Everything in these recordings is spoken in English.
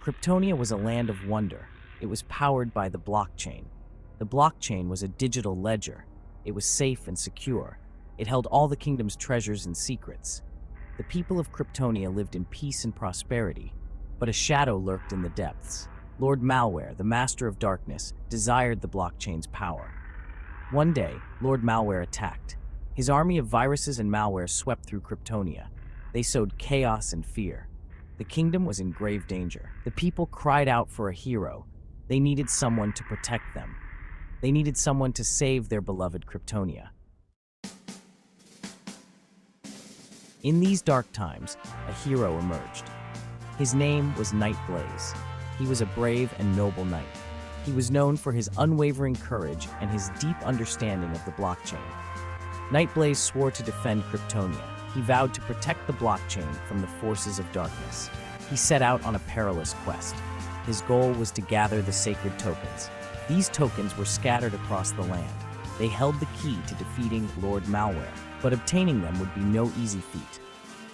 Kryptonia was a land of wonder. It was powered by the blockchain. The blockchain was a digital ledger. It was safe and secure. It held all the kingdom's treasures and secrets. The people of Kryptonia lived in peace and prosperity, but a shadow lurked in the depths. Lord Malware, the master of darkness, desired the blockchain's power. One day, Lord Malware attacked. His army of viruses and malware swept through Kryptonia. They sowed chaos and fear. The kingdom was in grave danger. The people cried out for a hero. They needed someone to protect them. They needed someone to save their beloved Kryptonia. In these dark times, a hero emerged. His name was Nightblaze. He was a brave and noble knight. He was known for his unwavering courage and his deep understanding of the blockchain. Nightblaze swore to defend Kryptonia. He vowed to protect the blockchain from the forces of darkness. He set out on a perilous quest. His goal was to gather the sacred tokens. These tokens were scattered across the land. They held the key to defeating Lord Malware, but obtaining them would be no easy feat.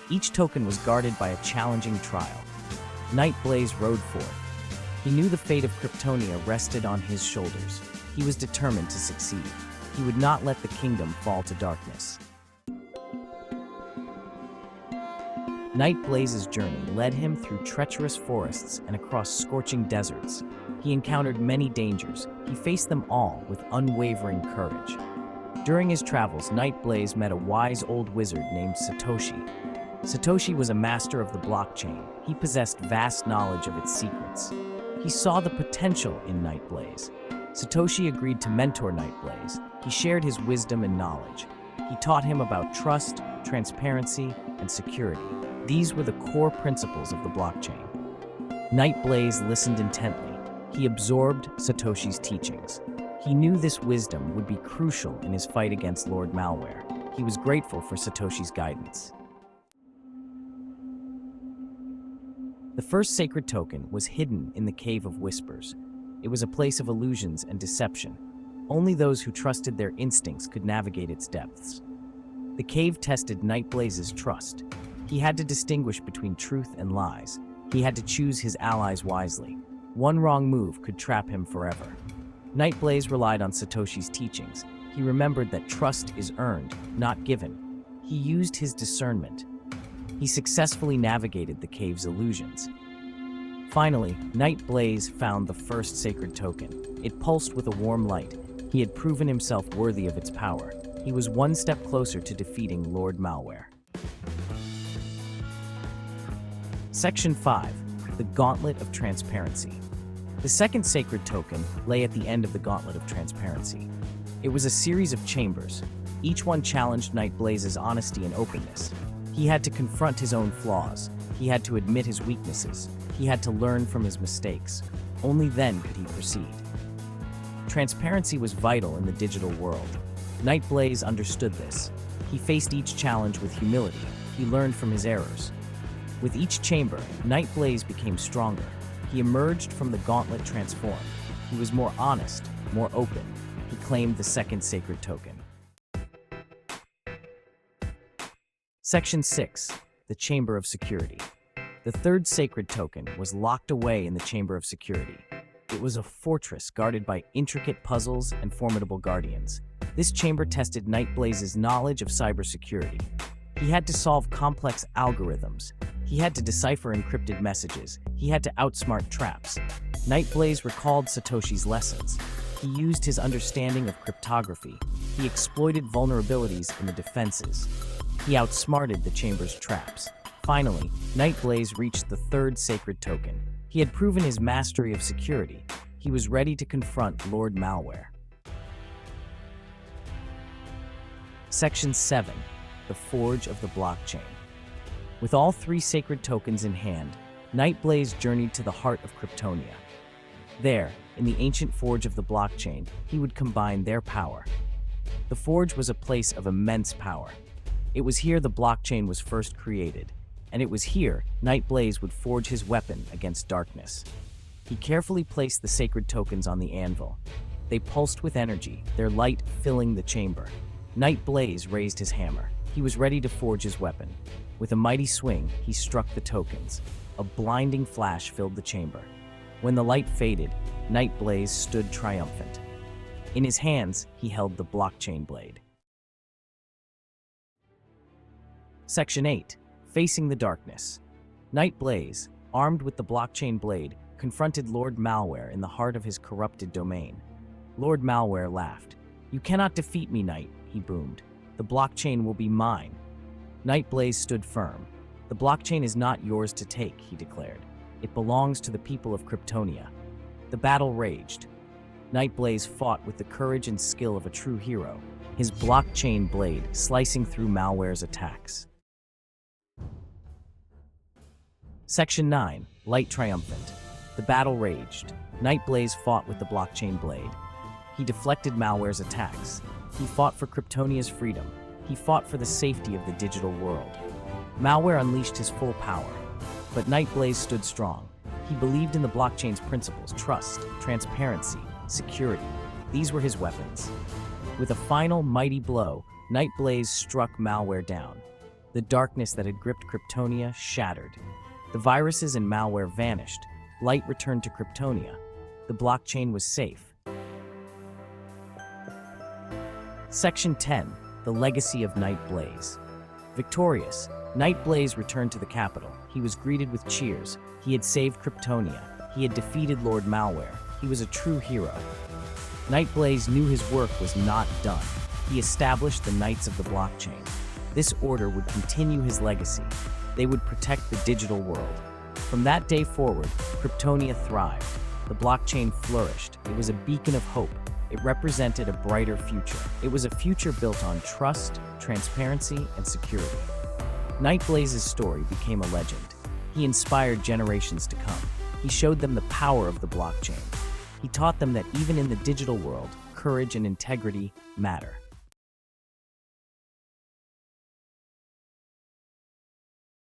Each token was guarded by a challenging trial. Nightblaze rode forth. He knew the fate of Kryptonia rested on his shoulders. He was determined to succeed. He would not let the kingdom fall to darkness. Nightblaze's journey led him through treacherous forests and across scorching deserts. He encountered many dangers. He faced them all with unwavering courage. During his travels, Nightblaze met a wise old wizard named Satoshi. Satoshi was a master of the blockchain. He possessed vast knowledge of its secrets. He saw the potential in Nightblaze. Satoshi agreed to mentor Nightblaze. He shared his wisdom and knowledge. He taught him about trust, transparency, and security. These were the core principles of the blockchain. Nightblaze listened intently. He absorbed Satoshi's teachings. He knew this wisdom would be crucial in his fight against Lord Malware. He was grateful for Satoshi's guidance. The first sacred token was hidden in the Cave of Whispers. It was a place of illusions and deception. Only those who trusted their instincts could navigate its depths. The cave tested Nightblaze's trust. He had to distinguish between truth and lies. He had to choose his allies wisely. One wrong move could trap him forever. Nightblaze relied on Satoshi's teachings. He remembered that trust is earned, not given. He used his discernment. He successfully navigated the cave's illusions. Finally, Nightblaze found the first sacred token. It pulsed with a warm light. He had proven himself worthy of its power. He was one step closer to defeating Lord Malware. Section 5. The Gauntlet of Transparency. The second sacred token lay at the end of the Gauntlet of Transparency. It was a series of chambers. Each one challenged Nightblaze's honesty and openness. He had to confront his own flaws. He had to admit his weaknesses. He had to learn from his mistakes. Only then could he proceed. Transparency was vital in the digital world. Nightblaze understood this. He faced each challenge with humility. He learned from his errors. With each chamber, Nightblaze became stronger. He emerged from the gauntlet transformed. He was more honest, more open. He claimed the second sacred token. Section 6. The Chamber of Security. The third sacred token was locked away in the Chamber of Security. It was a fortress guarded by intricate puzzles and formidable guardians. This chamber tested Nightblaze's knowledge of cybersecurity. He had to solve complex algorithms. He had to decipher encrypted messages. He had to outsmart traps. Nightblaze recalled Satoshi's lessons. He used his understanding of cryptography. He exploited vulnerabilities in the defenses. He outsmarted the chamber's traps. Finally, Nightblaze reached the third sacred token. He had proven his mastery of security. He was ready to confront Lord Malware. Section 7. The Forge of the Blockchain. With all three sacred tokens in hand, Nightblaze journeyed to the heart of Kryptonia. There, in the ancient forge of the blockchain, he would combine their power. The forge was a place of immense power. It was here the blockchain was first created, and it was here Nightblaze would forge his weapon against darkness. He carefully placed the sacred tokens on the anvil. They pulsed with energy, their light filling the chamber. Nightblaze raised his hammer. He was ready to forge his weapon. With a mighty swing, he struck the tokens. a blinding flash filled the chamber. When the light faded, Night Blaze stood triumphant. In his hands, he held the blockchain blade. Section 8. Facing the Darkness. Night Blaze, armed with the blockchain blade, confronted Lord Malware in the heart of his corrupted domain. Lord Malware laughed. "You cannot defeat me, Knight," he boomed. "The blockchain will be mine." Night Blaze stood firm. "The blockchain is not yours to take," he declared. "It belongs to the people of Kryptonia." The battle raged. Night Blaze fought with the courage and skill of a true hero, his blockchain blade slicing through Malware's attacks. Section 9. Light Triumphant. The battle raged. Night Blaze fought with the blockchain blade. He deflected Malware's attacks. He fought for Kryptonia's freedom. He fought for the safety of the digital world. Malware unleashed his full power, but Night Blaze stood strong. He believed in the blockchain's principles: trust, transparency, security. These were his weapons. With a final mighty blow, Night Blaze struck Malware down. The darkness that had gripped Kryptonia shattered. The viruses and malware vanished. Light returned to Kryptonia. The blockchain was safe. Section 10. The Legacy of Night Blaze. Victorious, Night Blaze returned to the capital. He was greeted with cheers. He had saved Kryptonia. He had defeated Lord Malware. He was a true hero. Night Blaze knew his work was not done. He established the Knights of the Blockchain. This order would continue his legacy. They would protect the digital world. From that day forward, Kryptonia thrived. The blockchain flourished. It was a beacon of hope. It represented a brighter future. It was a future built on trust, transparency, and security. Night Blaze's story became a legend. He inspired generations to come. He showed them the power of the blockchain. He taught them that even in the digital world, courage and integrity matter.